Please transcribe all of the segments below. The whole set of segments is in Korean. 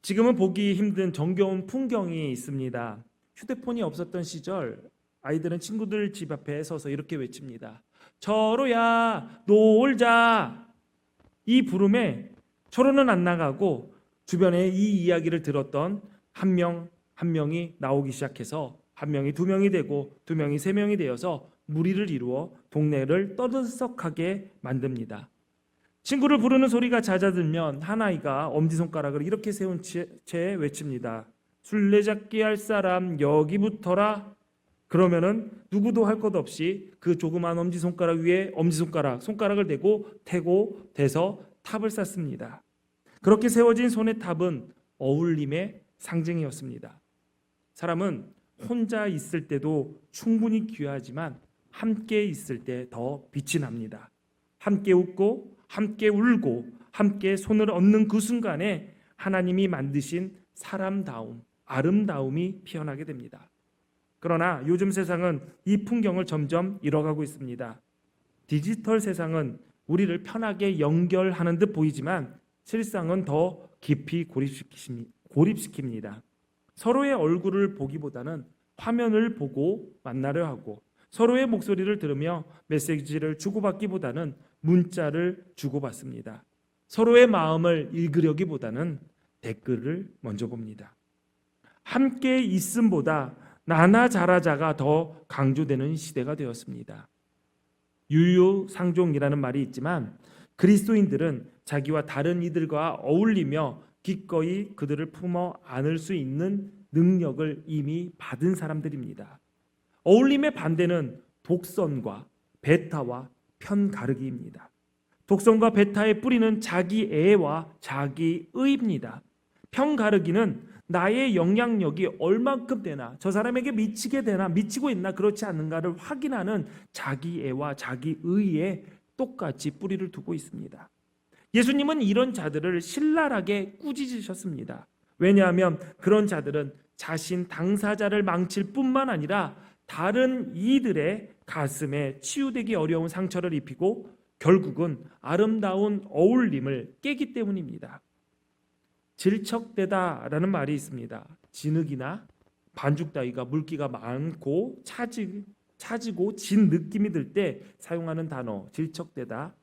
지금은 보기 힘든 정겨운 풍경이 있습니다. 휴대폰이 없었던 시절 아이들은 친구들 집 앞에 서서 이렇게 외칩니다. 철호야, 놀자. 이 부름에 철호는 안 나가고 주변에 이 이야기를 들었던 한 명 한 명이 나오기 시작해서 한 명이 두 명이 되고 두 명이 세 명이 되어서 무리를 이루어 동네를 떠들썩하게 만듭니다. 친구를 부르는 소리가 잦아들면 한 아이가 엄지손가락을 이렇게 세운 채 외칩니다. 술래잡기 할 사람 여기 붙어라. 그러면은 누구도 할 것 없이 그 조그만 엄지손가락 위에 손가락을 대고 대서 탑을 쌓습니다. 그렇게 세워진 손의 탑은 어울림의 상징이었습니다. 사람은 혼자 있을 때도 충분히 귀하지만 함께 있을 때 더 빛이 납니다. 함께 웃고 함께 울고 함께 손을 얹는 그 순간에 하나님이 만드신 사람다움, 아름다움이 피어나게 됩니다. 그러나 요즘 세상은 이 풍경을 점점 잃어가고 있습니다. 디지털 세상은 우리를 편하게 연결하는 듯 보이지만 실상은 더 깊이 고립시킵니다. 서로의 얼굴을 보기보다는 화면을 보고 만나려 하고 서로의 목소리를 들으며 메시지를 주고받기보다는 문자를 주고받습니다. 서로의 마음을 읽으려기보다는 댓글을 먼저 봅니다. 함께 있음보다 나나 잘하자가 더 강조되는 시대가 되었습니다. 유유상종이라는 말이 있지만 그리스도인들은 자기와 다른 이들과 어울리며 기꺼이 그들을 품어 안을 수 있는 능력을 이미 받은 사람들입니다. 어울림의 반대는 독선과 배타와 편가르기입니다. 독선과 배타의 뿌리는 자기애와 자기의입니다. 편가르기는 나의 영향력이 얼만큼 되나, 저 사람에게 미치게 되나, 미치고 있나, 그렇지 않는가를 확인하는 자기애와 자기의에 똑같이 뿌리를 두고 있습니다. 예수님은 이런 자들을 신랄하게 꾸짖으셨습니다. 왜냐하면 그런 자들은 자신 당사자를 망칠 뿐만 아니라 다른 이들의 가슴에 치유되기 어려운 상처를 입히고 결국은 아름다운 어울림을 깨기 때문입니다. 질척대다라는 말이 있습니다. 진흙이나 반죽 따위가 물기가 많고 차지고 진 느낌이 들 때 사용하는 단어 질척대다.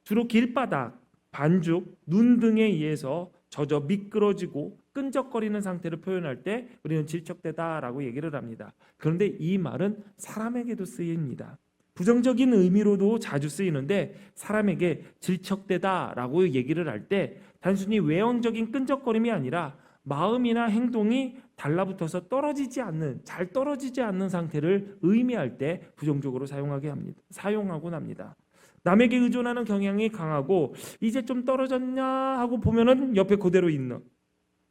주로 길바닥, 반죽, 눈 등에 의해서 젖어 미끄러지고 끈적거리는 상태를 표현할 때 우리는 질척대다라고 얘기를 합니다. 그런데 이 말은 사람에게도 쓰입니다. 부정적인 의미로도 자주 쓰이는데 사람에게 질척대다라고 얘기를 할 때 단순히 외형적인 끈적거림이 아니라 마음이나 행동이 달라붙어서 잘 떨어지지 않는 상태를 의미할 때 부정적으로 사용하곤 합니다. 남에게 의존하는 경향이 강하고 이제 좀 떨어졌냐 하고 보면은 옆에 그대로 있는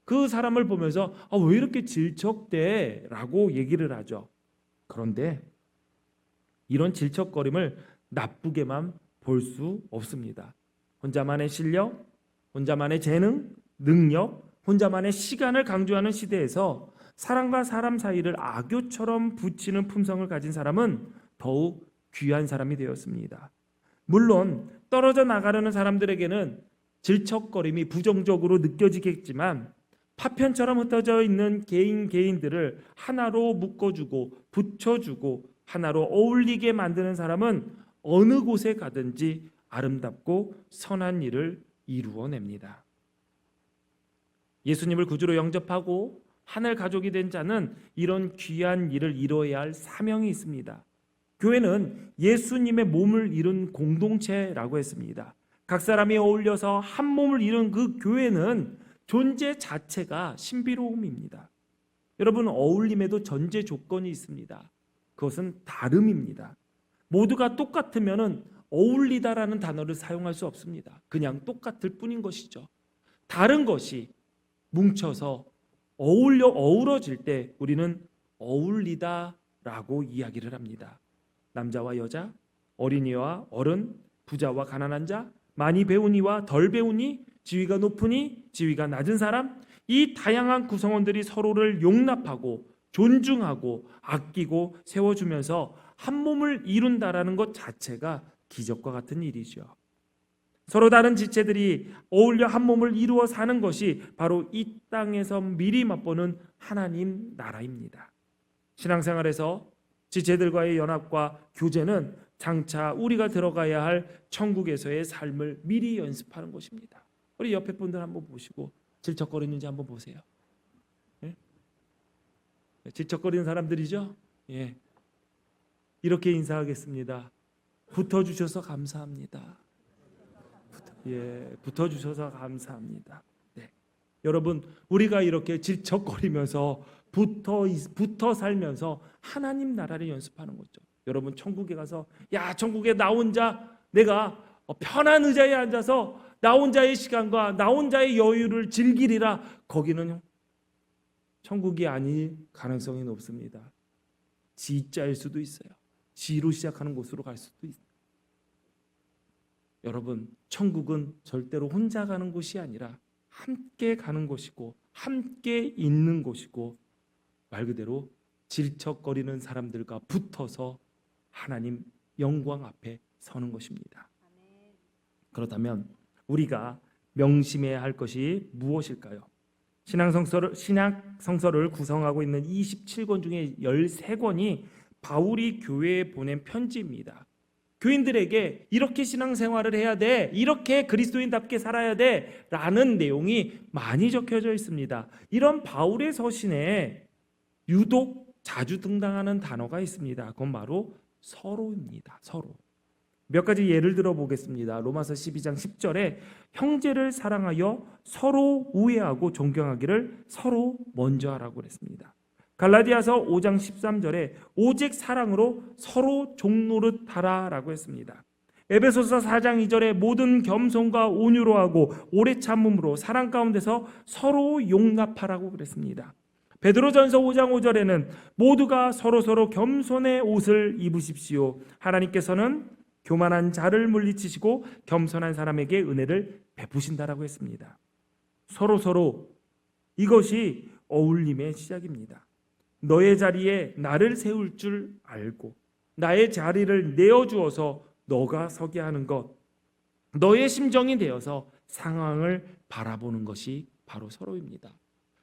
그 사람을 보면서 왜 이렇게 질척대? 라고 얘기를 하죠. 그런데 이런 질척거림을 나쁘게만 볼 수 없습니다. 혼자만의 실력, 혼자만의 재능, 능력, 혼자만의 시간을 강조하는 시대에서 사람과 사람 사이를 악교처럼 붙이는 품성을 가진 사람은 더욱 귀한 사람이 되었습니다. 물론 떨어져 나가려는 사람들에게는 질척거림이 부정적으로 느껴지겠지만 파편처럼 흩어져 있는 개인들을 하나로 묶어주고 붙여주고 하나로 어울리게 만드는 사람은 어느 곳에 가든지 아름답고 선한 일을 이루어냅니다. 예수님을 구주로 영접하고 하늘 가족이 된 자는 이런 귀한 일을 이뤄야 할 사명이 있습니다. 교회는 예수님의 몸을 이룬 공동체라고 했습니다. 각 사람이 어울려서 한 몸을 이룬 그 교회는 존재 자체가 신비로움입니다. 여러분, 어울림에도 전제 조건이 있습니다. 그것은 다름입니다. 모두가 똑같으면 어울리다라는 단어를 사용할 수 없습니다. 그냥 똑같을 뿐인 것이죠. 다른 것이 뭉쳐서 어우러질 때 우리는 어울리다라고 이야기를 합니다. 남자와 여자, 어린이와 어른, 부자와 가난한 자, 많이 배운 이와 덜 배운 이, 지위가 높은 이, 지위가 낮은 사람, 이 다양한 구성원들이 서로를 용납하고 존중하고 아끼고 세워주면서 한 몸을 이룬다라는 것 자체가 기적과 같은 일이죠. 서로 다른 지체들이 어울려 한 몸을 이루어 사는 것이 바로 이 땅에서 미리 맛보는 하나님 나라입니다. 신앙생활에서 지체들과의 연합과 교제는 장차 우리가 들어가야 할 천국에서의 삶을 미리 연습하는 것입니다. 우리 옆에 분들 한번 보시고 질척거리는지 한번 보세요. 예? 질척거리는 사람들이죠? 예. 이렇게 인사하겠습니다. 붙어주셔서 감사합니다. 붙어주셔서 감사합니다. 네. 여러분, 우리가 이렇게 질척거리면서 붙어 살면서 하나님 나라를 연습하는 거죠. 여러분, 천국에 가서 천국에 나 혼자 내가 편한 의자에 앉아서 나 혼자의 시간과 나 혼자의 여유를 즐기리라. 거기는 천국이 아닐 가능성이 높습니다. 지자일 수도 있어요. 지로 시작하는 곳으로 갈 수도 있어요. 여러분, 천국은 절대로 혼자 가는 곳이 아니라 함께 가는 곳이고 함께 있는 곳이고 말 그대로 질척거리는 사람들과 붙어서 하나님 영광 앞에 서는 것입니다. 그렇다면 우리가 명심해야 할 것이 무엇일까요? 신약성서를 구성하고 있는 27권 중에 13권이 바울이 교회에 보낸 편지입니다. 교인들에게 이렇게 신앙생활을 해야 돼, 이렇게 그리스도인답게 살아야 돼 라는 내용이 많이 적혀져 있습니다. 이런 바울의 서신에 유독 자주 등장하는 단어가 있습니다. 그건 바로 서로입니다. 서로. 몇 가지 예를 들어 보겠습니다. 로마서 12장 10절에 형제를 사랑하여 서로 우애하고 존경하기를 서로 먼저 하라고 그랬습니다. 갈라디아서 5장 13절에 오직 사랑으로 서로 종노릇하라 라고 했습니다. 에베소서 4장 2절에 모든 겸손과 온유로 하고 오래 참음으로 사랑 가운데서 서로 용납하라고 그랬습니다. 베드로전서 5장 5절에는 모두가 서로 겸손의 옷을 입으십시오. 하나님께서는 교만한 자를 물리치시고 겸손한 사람에게 은혜를 베푸신다라고 했습니다. 서로 이것이 어울림의 시작입니다. 너의 자리에 나를 세울 줄 알고 나의 자리를 내어주어서 너가 서게 하는 것, 너의 심정이 되어서 상황을 바라보는 것이 바로 서로입니다.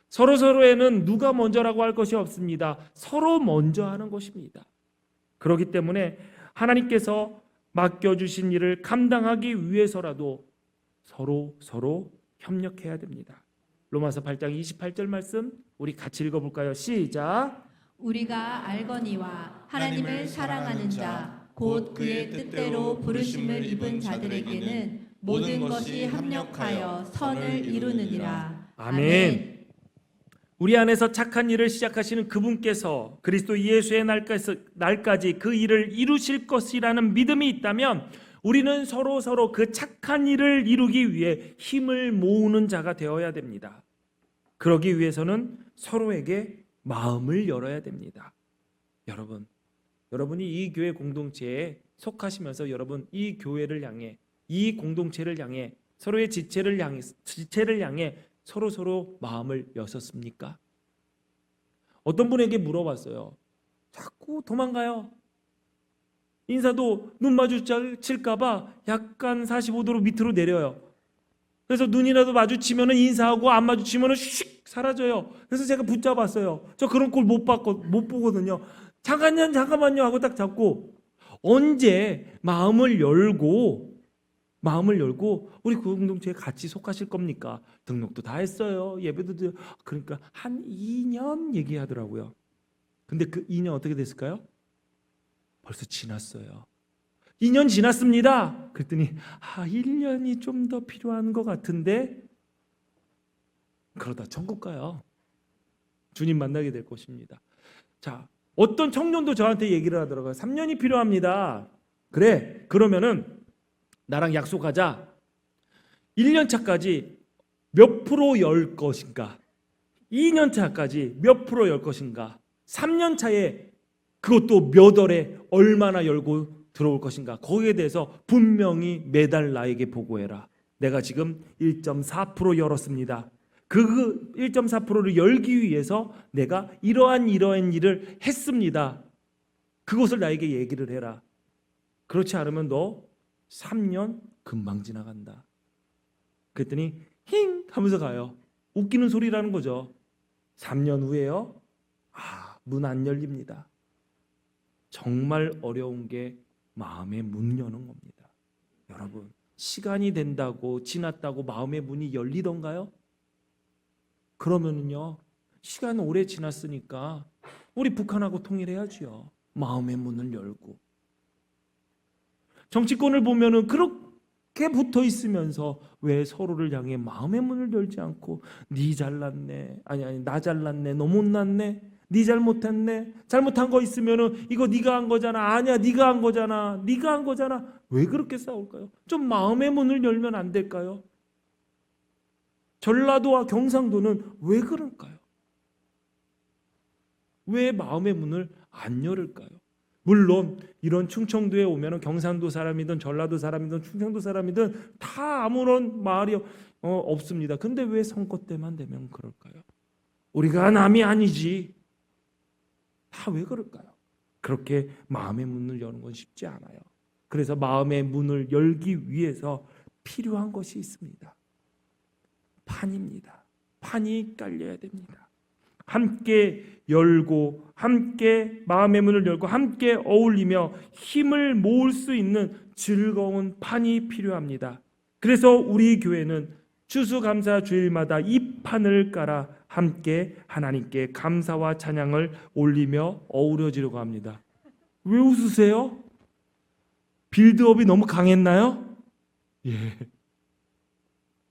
서로에는 누가 먼저라고 할 것이 없습니다. 서로 먼저 하는 것입니다. 그렇기 때문에 하나님께서 맡겨주신 일을 감당하기 위해서라도 서로 협력해야 됩니다. 로마서 8장 28절 말씀 우리 같이 읽어볼까요? 시작. 우리가 알거니와 하나님을 사랑하는 자 곧 그의 뜻대로 부르심을 입은 자들에게는 모든 것이 합력하여 선을 이루느니라. 아멘. 우리 안에서 착한 일을 시작하시는 그분께서 그리스도 예수의 날까지 그 일을 이루실 것이라는 믿음이 있다면 우리는 서로 그 착한 일을 이루기 위해 힘을 모으는 자가 되어야 됩니다. 그러기 위해서는 서로에게 마음을 열어야 됩니다. 여러분이 이 교회 공동체에 속하시면서 여러분 이 교회를 향해 이 공동체를 향해 서로의 지체를 향해 서로 마음을 여셨습니까? 어떤 분에게 물어봤어요. 자꾸 도망가요. 인사도 눈 마주칠까 봐 약간 45도로 밑으로 내려요. 그래서 눈이라도 마주치면 인사하고 안 마주치면 슉 사라져요. 그래서 제가 붙잡았어요. 저 그런 꼴 못 보거든요. 잠깐만요 하고 딱 잡고 언제 마음을 열고 우리 공동체에 같이 속하실 겁니까? 등록도 다 했어요. 예배도 그러니까 한 2년 얘기하더라고요. 근데 그 2년 어떻게 됐을까요? 벌써 지났어요. 2년 지났습니다. 그랬더니 1년이 좀 더 필요한 것 같은데 그러다 천국 가요. 주님 만나게 될 것입니다. 자, 어떤 청년도 저한테 얘기를 하더라고요. 3년이 필요합니다. 그래, 그러면은 나랑 약속하자. 1년 차까지 몇 프로 열 것인가? 2년 차까지 몇 프로 열 것인가? 3년 차에 그것도 몇 월에 얼마나 열고 들어올 것인가? 거기에 대해서 분명히 매달 나에게 보고해라. 내가 지금 1.4% 열었습니다. 그 1.4%를 열기 위해서 내가 이러한 일을 했습니다. 그것을 나에게 얘기를 해라. 그렇지 않으면 너 3년 금방 지나간다. 그랬더니 힝 하면서 가요. 웃기는 소리라는 거죠. 3년 후에요. 문 안 열립니다. 정말 어려운 게 마음의 문 여는 겁니다. 여러분, 시간이 된다고 지났다고 마음의 문이 열리던가요? 그러면은요, 시간 오래 지났으니까 우리 북한하고 통일해야지요. 마음의 문을 열고. 정치권을 보면은 그렇게 붙어 있으면서 왜 서로를 향해 마음의 문을 열지 않고 네 잘났네, 아니 나 잘났네, 너 못났네, 네 잘못했네, 잘못한 거 있으면은 이거 네가 한 거잖아, 아니야 네가 한 거잖아, 네가 한 거잖아. 왜 그렇게 싸울까요? 좀 마음의 문을 열면 안 될까요? 전라도와 경상도는 왜 그럴까요? 왜 마음의 문을 안 열을까요? 물론 이런 충청도에 오면 경상도 사람이든 전라도 사람이든 충청도 사람이든 다 아무런 말이 없습니다. 근데 왜 선거 때만 되면 그럴까요? 우리가 남이 아니지. 다 왜 그럴까요? 그렇게 마음의 문을 여는 건 쉽지 않아요. 그래서 마음의 문을 열기 위해서 필요한 것이 있습니다. 판입니다. 판이 깔려야 됩니다. 함께 열고 함께 마음의 문을 열고 함께 어울리며 힘을 모을 수 있는 즐거운 판이 필요합니다. 그래서 우리 교회는 추수감사 주일마다 이 판을 깔아 함께 하나님께 감사와 찬양을 올리며 어우러지려고 합니다. 왜 웃으세요? 빌드업이 너무 강했나요? 예.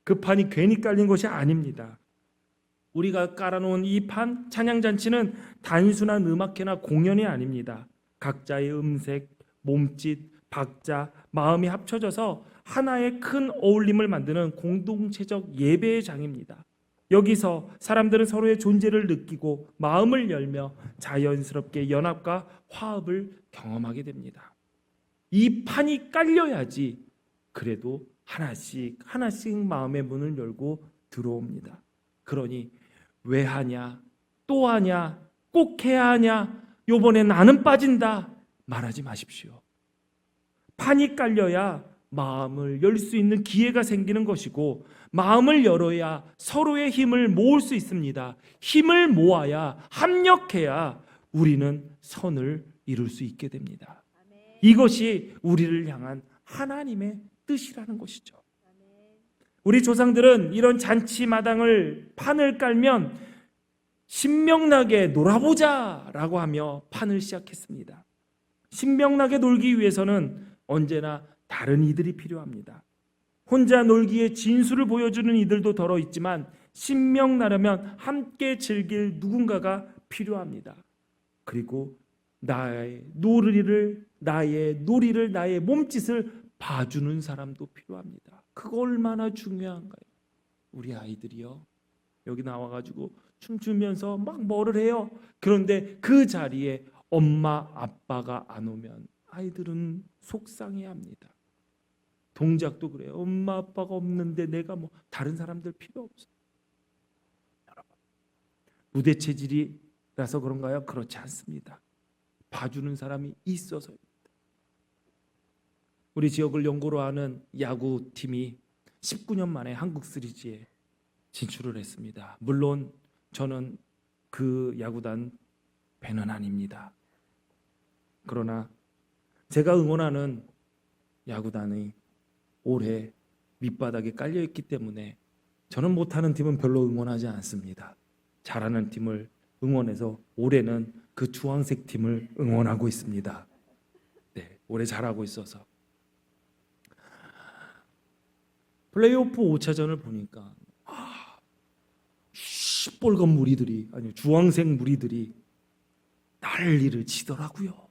그 판이 괜히 깔린 것이 아닙니다. 우리가 깔아놓은 이 판 찬양잔치는 단순한 음악회나 공연이 아닙니다. 각자의 음색, 몸짓, 박자, 마음이 합쳐져서 하나의 큰 어울림을 만드는 공동체적 예배의 장입니다. 여기서 사람들은 서로의 존재를 느끼고 마음을 열며 자연스럽게 연합과 화합을 경험하게 됩니다. 이 판이 깔려야지 그래도 하나씩 마음의 문을 열고 들어옵니다. 그러니 왜 하냐, 또 하냐, 꼭 해야 하냐, 요번에 나는 빠진다 말하지 마십시오. 판이 깔려야 마음을 열 수 있는 기회가 생기는 것이고 마음을 열어야 서로의 힘을 모을 수 있습니다. 힘을 모아야 합력해야 우리는 선을 이룰 수 있게 됩니다. 이것이 우리를 향한 하나님의 뜻이라는 것이죠. 우리 조상들은 이런 잔치 마당을 판을 깔면 신명나게 놀아보자라고 하며 판을 시작했습니다. 신명나게 놀기 위해서는 언제나 다른 이들이 필요합니다. 혼자 놀기에 진수를 보여주는 이들도 덜어 있지만 신명나려면 함께 즐길 누군가가 필요합니다. 그리고 나의 놀이를, 나의 몸짓을 봐주는 사람도 필요합니다. 그거 얼마나 중요한가요? 우리 아이들이요, 여기 나와가지고 춤추면서 막 뭐를 해요. 그런데 그 자리에 엄마 아빠가 안 오면 아이들은 속상해합니다. 동작도 그래요. 엄마 아빠가 없는데 내가 뭐 다른 사람들 필요 없어. 여러분, 무대 체질이라서 그런가요? 그렇지 않습니다. 봐주는 사람이 있어서입니다. 우리 지역을 연고로 하는 야구팀이 19년 만에 한국 시리즈에 진출을 했습니다. 물론 저는 그 야구단 팬은 아닙니다. 그러나 제가 응원하는 야구단이 올해 밑바닥에 깔려있기 때문에 저는 못하는 팀은 별로 응원하지 않습니다. 잘하는 팀을 응원해서 올해는 그 주황색 팀을 응원하고 있습니다. 네, 올해 잘하고 있어서. 플레이오프 5차전을 보니까 시뻘건 무리들이, 아니 주황색 무리들이 난리를 치더라고요.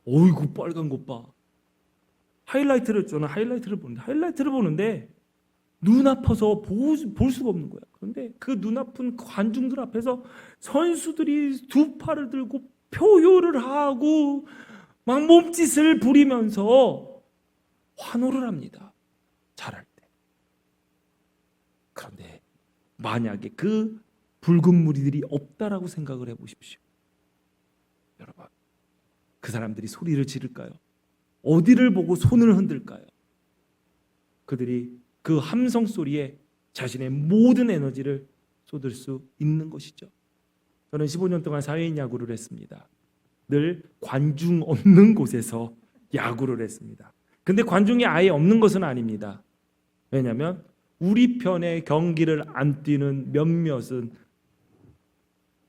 어이구 빨간 것 봐. 저는 하이라이트를 보는데 눈 아파서 볼 수가 없는 거야. 그런데 그 눈 아픈 관중들 앞에서 선수들이 두 팔을 들고 표효를 하고 막 몸짓을 부리면서 환호를 합니다. 잘할 때. 그런데 만약에 그 붉은 무리들이 없다라고 생각을 해보십시오. 여러분, 그 사람들이 소리를 지를까요? 어디를 보고 손을 흔들까요? 그들이 그 함성 소리에 자신의 모든 에너지를 쏟을 수 있는 것이죠. 저는 15년 동안 사회인 야구를 했습니다. 늘 관중 없는 곳에서 야구를 했습니다. 근데 관중이 아예 없는 것은 아닙니다. 왜냐하면 우리 편의 경기를 안 뛰는 몇몇은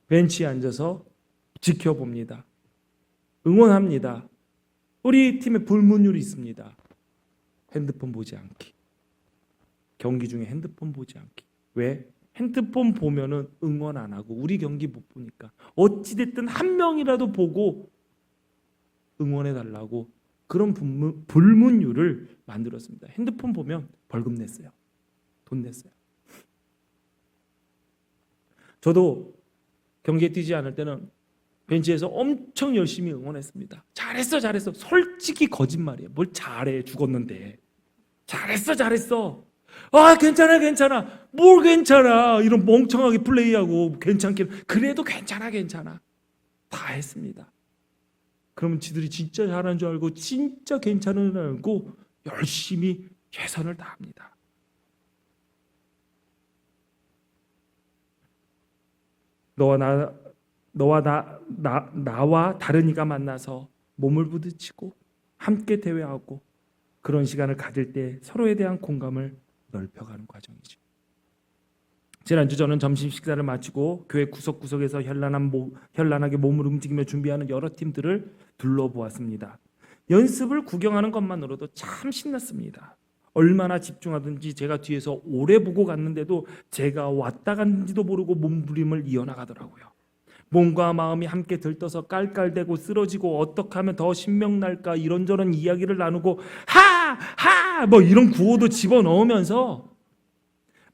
벤치에 앉아서 지켜봅니다. 응원합니다. 우리 팀에 불문율이 있습니다. 핸드폰 보지 않기. 경기 중에 핸드폰 보지 않기. 왜? 핸드폰 보면은 응원 안 하고 우리 경기 못 보니까 어찌됐든 한 명이라도 보고 응원해 달라고 그런 불문율을 만들었습니다. 핸드폰 보면 벌금 냈어요. 돈 냈어요. 저도 경기에 뛰지 않을 때는 벤치에서 엄청 열심히 응원했습니다. 잘했어 잘했어. 솔직히 거짓말이에요. 뭘 잘해, 죽었는데. 잘했어. 아 괜찮아 뭘 괜찮아, 이런 멍청하게 플레이하고 괜찮게, 그래도 괜찮아 다 했습니다. 그러면 지들이 진짜 잘하는 줄 알고 진짜 괜찮은 줄 알고 열심히 최선을 다합니다. 나와 다른 이가 만나서 몸을 부딪히고 함께 대화하고 그런 시간을 가질 때 서로에 대한 공감을 넓혀가는 과정이죠. 지난주 저는 점심 식사를 마치고 교회 구석구석에서 현란하게 몸을 움직이며 준비하는 여러 팀들을 둘러보았습니다. 연습을 구경하는 것만으로도 참 신났습니다. 얼마나 집중하든지 제가 뒤에서 오래 보고 갔는데도 제가 왔다 갔는지도 모르고 몸부림을 이어나가더라고요. 몸과 마음이 함께 들떠서 깔깔대고 쓰러지고 어떻게 하면 더 신명날까 이런저런 이야기를 나누고 하하 뭐 이런 구호도 집어넣으면서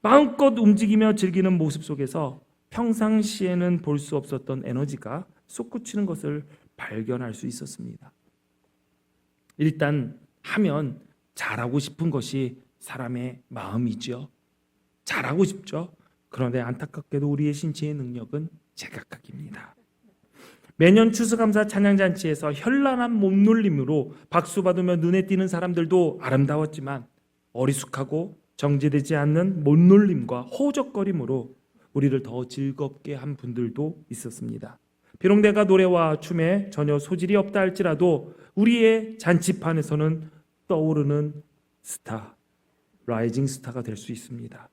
마음껏 움직이며 즐기는 모습 속에서 평상시에는 볼 수 없었던 에너지가 솟구치는 것을 발견할 수 있었습니다. 일단 하면 잘하고 싶은 것이 사람의 마음이죠. 잘하고 싶죠. 그런데 안타깝게도 우리의 신체의 능력은 제각각입니다. 매년 추수감사 찬양잔치에서 현란한 몸놀림으로 박수받으며 눈에 띄는 사람들도 아름다웠지만 어리숙하고 정제되지 않는 몸놀림과 호적거림으로 우리를 더 즐겁게 한 분들도 있었습니다. 비록 내가 노래와 춤에 전혀 소질이 없다 할지라도 우리의 잔치판에서는 떠오르는 스타, 라이징 스타가 될 수 있습니다.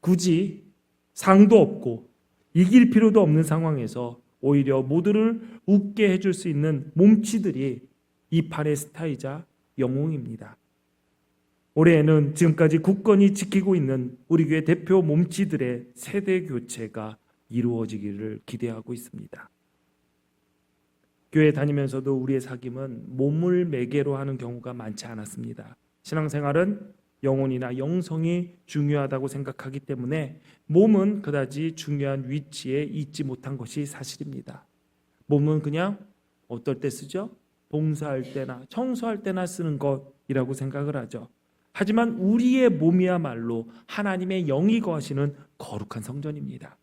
굳이 상도 없고 이길 필요도 없는 상황에서 오히려 모두를 웃게 해줄 수 있는 몸치들이 이 판의 스타이자 영웅입니다. 올해에는 지금까지 굳건히 지키고 있는 우리 교회 대표 몸치들의 세대 교체가 이루어지기를 기대하고 있습니다. 교회 다니면서도 우리의 사귐은 몸을 매개로 하는 경우가 많지 않았습니다. 신앙생활은 영혼이나 영성이 중요하다고 생각하기 때문에 몸은 그다지 중요한 위치에 있지 못한 것이 사실입니다. 몸은 그냥 어떨 때 쓰죠? 봉사할 때나 청소할 때나 쓰는 것이라고 생각을 하죠. 하지만 우리의 몸이야말로 하나님의 영이 거하시는 거룩한 성전입니다.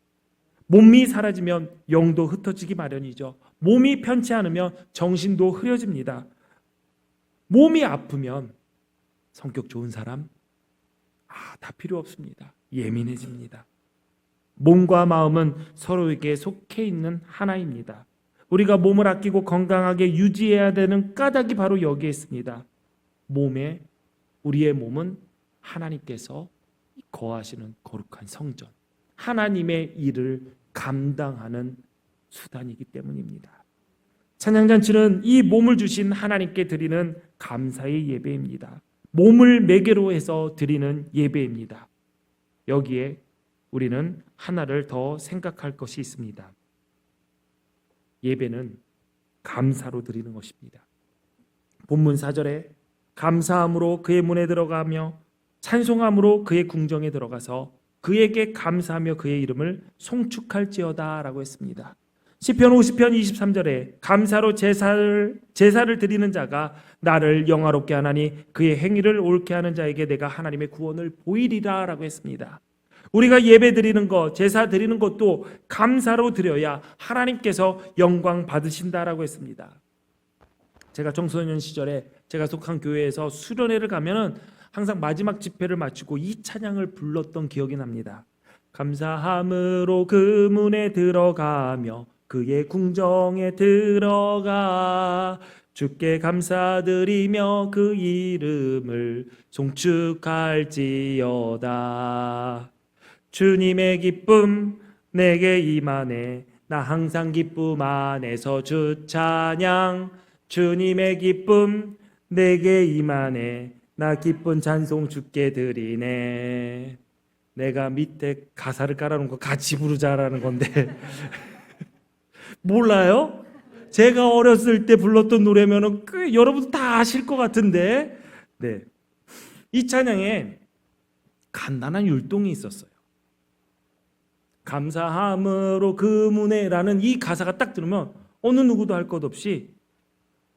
몸이 사라지면 영도 흩어지기 마련이죠. 몸이 편치 않으면 정신도 흐려집니다. 몸이 아프면 성격 좋은 사람 다 필요 없습니다. 예민해집니다. 몸과 마음은 서로에게 속해 있는 하나입니다. 우리가 몸을 아끼고 건강하게 유지해야 되는 까닭이 바로 여기에 있습니다. 우리의 몸은 하나님께서 거하시는 거룩한 성전, 하나님의 일을 감당하는 수단이기 때문입니다. 찬양잔치는 이 몸을 주신 하나님께 드리는 감사의 예배입니다. 몸을 매개로 해서 드리는 예배입니다. 여기에 우리는 하나를 더 생각할 것이 있습니다. 예배는 감사로 드리는 것입니다. 본문 4절에 감사함으로 그의 문에 들어가며 찬송함으로 그의 궁정에 들어가서 그에게 감사하며 그의 이름을 송축할지어다 라고 했습니다. 시편 50편 23절에 감사로 제사를 드리는 자가 나를 영화롭게 하나니 그의 행위를 옳게 하는 자에게 내가 하나님의 구원을 보이리라 라고 했습니다. 우리가 예배 드리는 것, 제사 드리는 것도 감사로 드려야 하나님께서 영광 받으신다라고 했습니다. 제가 청소년 시절에 제가 속한 교회에서 수련회를 가면은 항상 마지막 집회를 마치고 이 찬양을 불렀던 기억이 납니다. 감사함으로 그 문에 들어가며 그의 궁정에 들어가 주께 감사드리며 그 이름을 송축할지어다. 주님의 기쁨 내게 임하네. 나 항상 기쁨 안에서 주 찬양. 주님의 기쁨 내게 임하네. 나 기쁜 찬송 주께 드리네. 내가 밑에 가사를 깔아놓은 거 같이 부르자라는 건데 몰라요? 제가 어렸을 때 불렀던 노래면은 여러분도 다 아실 것 같은데, 네, 이 찬양에 간단한 율동이 있었어요. 감사함으로 그 문에라는 이 가사가 딱 들으면 어느 누구도 할 것 없이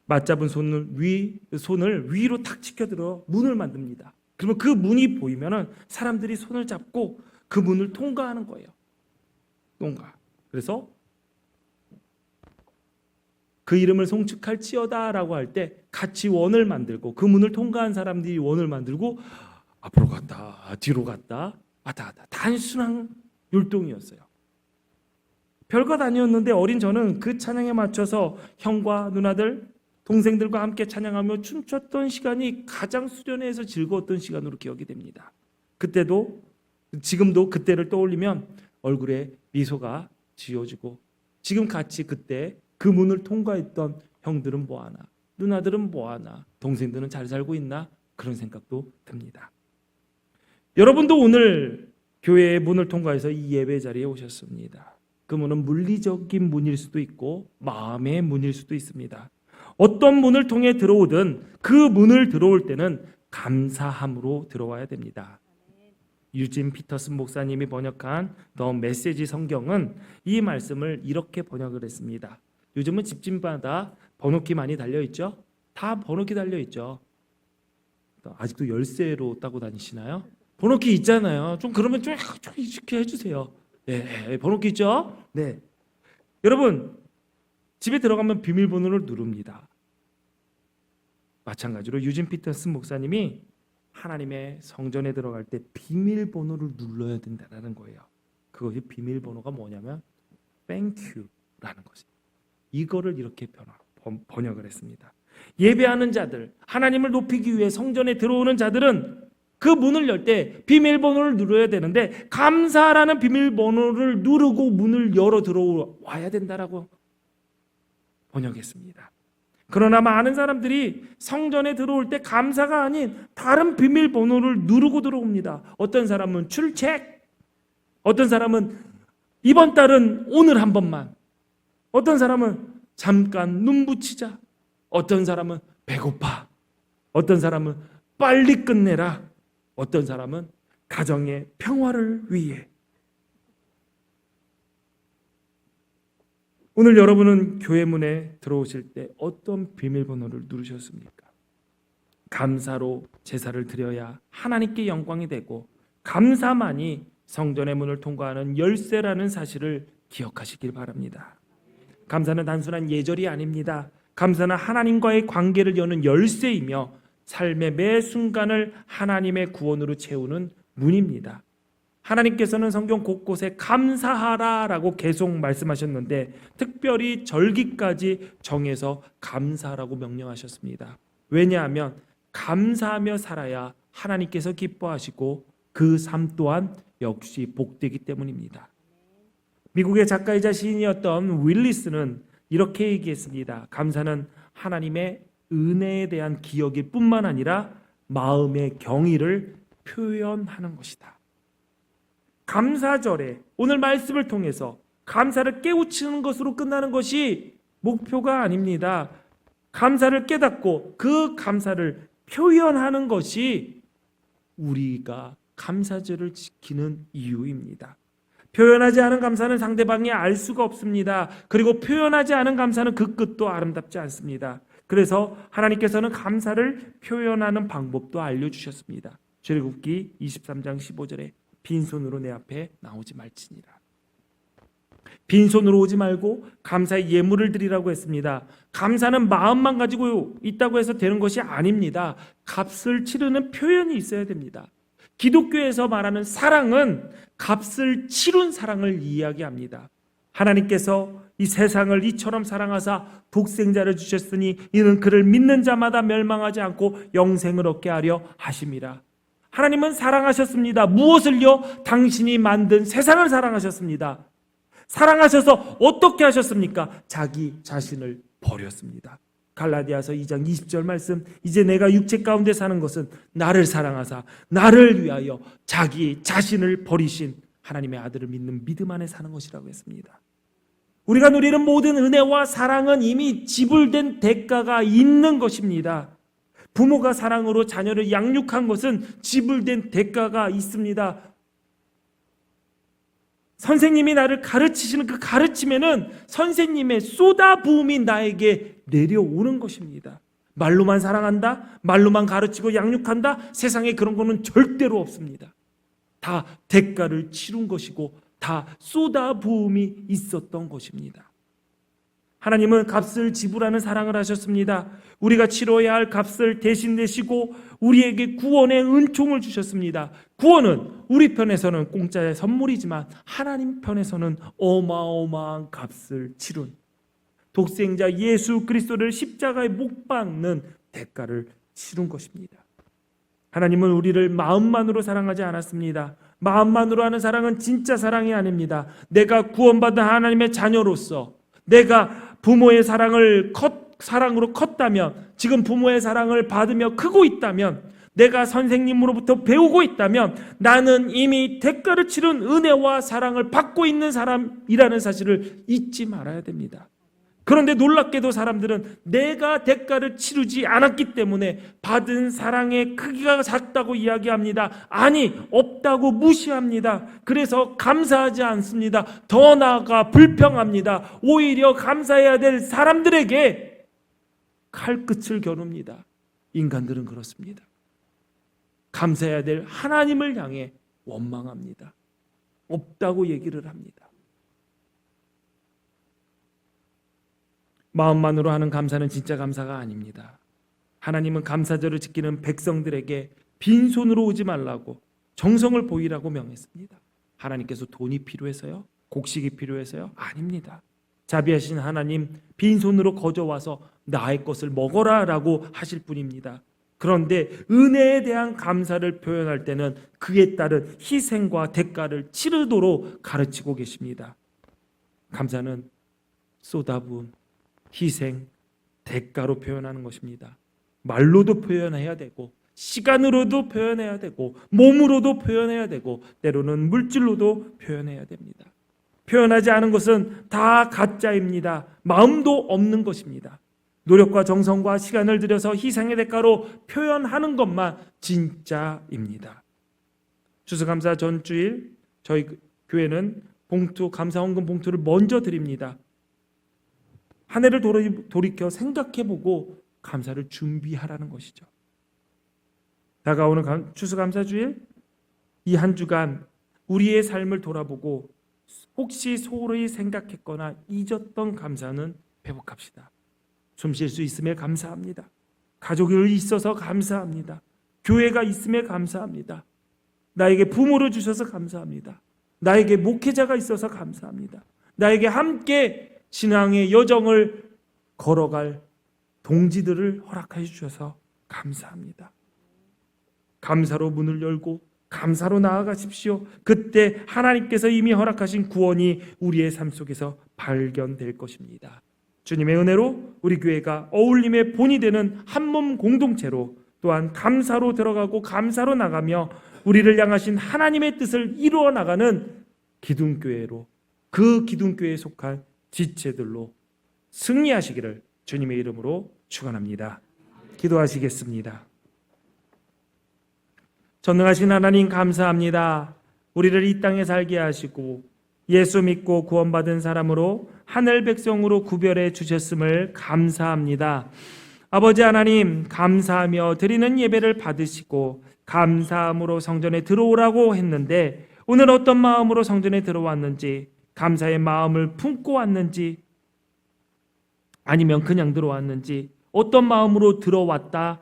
맞잡은 손을 위로 탁 치켜들어 문을 만듭니다. 그러면 그 문이 보이면은 사람들이 손을 잡고 그 문을 통과하는 거예요. 그래서 그 이름을 송축할지어다라고 할 때 같이 원을 만들고 그 문을 통과한 사람들이 원을 만들고 앞으로 갔다 뒤로 갔다 왔다 갔다 단순한 율동이었어요. 별것 아니었는데 어린 저는 그 찬양에 맞춰서 형과 누나들 동생들과 함께 찬양하며 춤췄던 시간이 가장 수련회에서 즐거웠던 시간으로 기억이 됩니다. 그때도 지금도 그때를 떠올리면 얼굴에 미소가 지어지고 지금 같이 그때 그 문을 통과했던 형들은 뭐하나 누나들은 뭐하나 동생들은 잘 살고 있나 그런 생각도 듭니다. 여러분도 오늘 교회의 문을 통과해서 이 예배 자리에 오셨습니다. 그 문은 물리적인 문일 수도 있고 마음의 문일 수도 있습니다. 어떤 문을 통해 들어오든 그 문을 들어올 때는 감사함으로 들어와야 됩니다. 유진 피터슨 목사님이 번역한 더 메시지 성경은 이 말씀을 이렇게 번역을 했습니다. 요즘은 집집마다 번호키 많이 달려있죠? 다 번호키 달려있죠. 아직도 열쇠로 따고 다니시나요? 번호키 있잖아요. 좀 그러면 좀 익숙해 해주세요. 네, 번호키 있죠? 네. 여러분 집에 들어가면 비밀번호를 누릅니다. 마찬가지로 유진 피터슨 목사님이 하나님의 성전에 들어갈 때 비밀번호를 눌러야 된다는 거예요. 그것이 비밀번호가 뭐냐면 땡큐라는 것입니다. 이거를 이렇게 번역을 했습니다. 예배하는 자들, 하나님을 높이기 위해 성전에 들어오는 자들은 그 문을 열 때 비밀번호를 누려야 되는데 감사라는 비밀번호를 누르고 문을 열어 들어와야 된다라고 번역했습니다. 그러나 많은 사람들이 성전에 들어올 때 감사가 아닌 다른 비밀번호를 누르고 들어옵니다. 어떤 사람은 출첵, 어떤 사람은 이번 달은 오늘 한 번만, 어떤 사람은 잠깐 눈 붙이자, 어떤 사람은 배고파, 어떤 사람은 빨리 끝내라, 어떤 사람은 가정의 평화를 위해. 오늘 여러분은 교회 문에 들어오실 때 어떤 비밀번호를 누르셨습니까? 감사로 제사를 드려야 하나님께 영광이 되고 감사만이 성전의 문을 통과하는 열쇠라는 사실을 기억하시길 바랍니다. 감사는 단순한 예절이 아닙니다. 감사는 하나님과의 관계를 여는 열쇠이며 삶의 매 순간을 하나님의 구원으로 채우는 문입니다. 하나님께서는 성경 곳곳에 감사하라라고 계속 말씀하셨는데 특별히 절기까지 정해서 감사하라고 명령하셨습니다. 왜냐하면 감사하며 살아야 하나님께서 기뻐하시고 그 삶 또한 역시 복되기 때문입니다. 미국의 작가이자 시인이었던 윌리스는 이렇게 얘기했습니다. 감사는 하나님의 은혜에 대한 기억일 뿐만 아니라 마음의 경의를 표현하는 것이다. 감사절에 오늘 말씀을 통해서 감사를 깨우치는 것으로 끝나는 것이 목표가 아닙니다. 감사를 깨닫고 그 감사를 표현하는 것이 우리가 감사절을 지키는 이유입니다. 표현하지 않은 감사는 상대방이 알 수가 없습니다. 그리고 표현하지 않은 감사는 그 끝도 아름답지 않습니다. 그래서 하나님께서는 감사를 표현하는 방법도 알려주셨습니다. 출애굽기 23장 15절에 빈손으로 내 앞에 나오지 말지니라. 빈손으로 오지 말고 감사의 예물을 드리라고 했습니다. 감사는 마음만 가지고 있다고 해서 되는 것이 아닙니다. 값을 치르는 표현이 있어야 됩니다. 기독교에서 말하는 사랑은 값을 치른 사랑을 이야기합니다. 하나님께서 이 세상을 이처럼 사랑하사 독생자를 주셨으니 이는 그를 믿는 자마다 멸망하지 않고 영생을 얻게 하려 하심이라. 하나님은 사랑하셨습니다. 무엇을요? 당신이 만든 세상을 사랑하셨습니다. 사랑하셔서 어떻게 하셨습니까? 자기 자신을 버렸습니다. 갈라디아서 2장 20절 말씀, 이제 내가 육체 가운데 사는 것은 나를 사랑하사 나를 위하여 자기 자신을 버리신 하나님의 아들을 믿는 믿음 안에 사는 것이라고 했습니다. 우리가 누리는 모든 은혜와 사랑은 이미 지불된 대가가 있는 것입니다. 부모가 사랑으로 자녀를 양육한 것은 지불된 대가가 있습니다. 선생님이 나를 가르치시는 그 가르침에는 선생님의 쏟아부음이 나에게 내려오는 것입니다. 말로만 사랑한다, 말로만 가르치고 양육한다, 세상에 그런 거는 절대로 없습니다. 다 대가를 치른 것이고 다 쏟아부음이 있었던 것입니다. 하나님은 값을 지불하는 사랑을 하셨습니다. 우리가 치러야 할 값을 대신 내시고 우리에게 구원의 은총을 주셨습니다. 구원은 우리 편에서는 공짜의 선물이지만 하나님 편에서는 어마어마한 값을 치른 독생자 예수 그리스도를 십자가에 못 박는 대가를 치른 것입니다. 하나님은 우리를 마음만으로 사랑하지 않았습니다. 마음만으로 하는 사랑은 진짜 사랑이 아닙니다. 내가 구원받은 하나님의 자녀로서 내가 부모의 사랑으로 컸다면, 지금 부모의 사랑을 받으며 크고 있다면, 내가 선생님으로부터 배우고 있다면 나는 이미 대가를 치른 은혜와 사랑을 받고 있는 사람이라는 사실을 잊지 말아야 됩니다. 그런데 놀랍게도 사람들은 내가 대가를 치르지 않았기 때문에 받은 사랑의 크기가 작다고 이야기합니다. 아니, 없다고 무시합니다. 그래서 감사하지 않습니다. 더 나아가 불평합니다. 오히려 감사해야 될 사람들에게 칼끝을 겨눕니다. 인간들은 그렇습니다. 감사해야 될 하나님을 향해 원망합니다. 없다고 얘기를 합니다. 마음만으로 하는 감사는 진짜 감사가 아닙니다. 하나님은 감사절을 지키는 백성들에게 빈손으로 오지 말라고, 정성을 보이라고 명했습니다. 하나님께서 돈이 필요해서요? 곡식이 필요해서요? 아닙니다. 자비하신 하나님, 빈손으로 거저와서 나의 것을 먹어라 라고 하실 뿐입니다. 그런데 은혜에 대한 감사를 표현할 때는 그에 따른 희생과 대가를 치르도록 가르치고 계십니다. 감사는 쏟아부은 희생, 대가로 표현하는 것입니다. 말로도 표현해야 되고, 시간으로도 표현해야 되고, 몸으로도 표현해야 되고, 때로는 물질로도 표현해야 됩니다. 표현하지 않은 것은 다 가짜입니다. 마음도 없는 것입니다. 노력과 정성과 시간을 들여서 희생의 대가로 표현하는 것만 진짜입니다. 추수감사 전주일 저희 교회는 감사 헌금 봉투를 먼저 드립니다. 한 해를 돌이켜 생각해보고 감사를 준비하라는 것이죠. 다가오는 추수감사주일, 이 한 주간 우리의 삶을 돌아보고 혹시 소홀히 생각했거나 잊었던 감사는 회복합시다. 숨 쉴 수 있음에 감사합니다. 가족이 있어서 감사합니다. 교회가 있음에 감사합니다. 나에게 부모를 주셔서 감사합니다. 나에게 목회자가 있어서 감사합니다. 나에게 함께 신앙의 여정을 걸어갈 동지들을 허락해 주셔서 감사합니다. 감사로 문을 열고 감사로 나아가십시오. 그때 하나님께서 이미 허락하신 구원이 우리의 삶 속에서 발견될 것입니다. 주님의 은혜로 우리 교회가 어울림의 본이 되는 한몸 공동체로, 또한 감사로 들어가고 감사로 나가며 우리를 향하신 하나님의 뜻을 이루어 나가는 기둥교회로, 그 기둥교회에 속한 지체들로 승리하시기를 주님의 이름으로 축원합니다. 기도하시겠습니다. 전능하신 하나님, 감사합니다. 우리를 이 땅에 살게 하시고 예수 믿고 구원받은 사람으로 하늘 백성으로 구별해 주셨음을 감사합니다. 아버지 하나님, 감사하며 드리는 예배를 받으시고 감사함으로 성전에 들어오라고 했는데 오늘 어떤 마음으로 성전에 들어왔는지, 감사의 마음을 품고 왔는지, 아니면 그냥 들어왔는지, 어떤 마음으로 들어왔다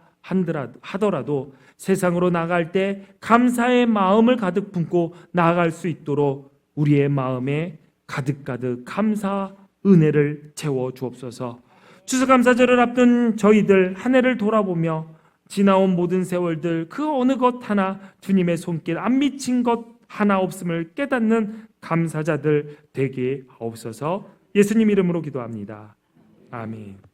하더라도 세상으로 나갈 때 감사의 마음을 가득 품고 나아갈 수 있도록 우리의 마음에 가득가득 감사 은혜를 채워 주옵소서. 추수감사절을 앞둔 저희들 한 해를 돌아보며 지나온 모든 세월들 그 어느 것 하나 주님의 손길 안 미친 것 하나 없음을 깨닫는 감사자들 되게 하옵소서. 예수님 이름으로 기도합니다. 아멘.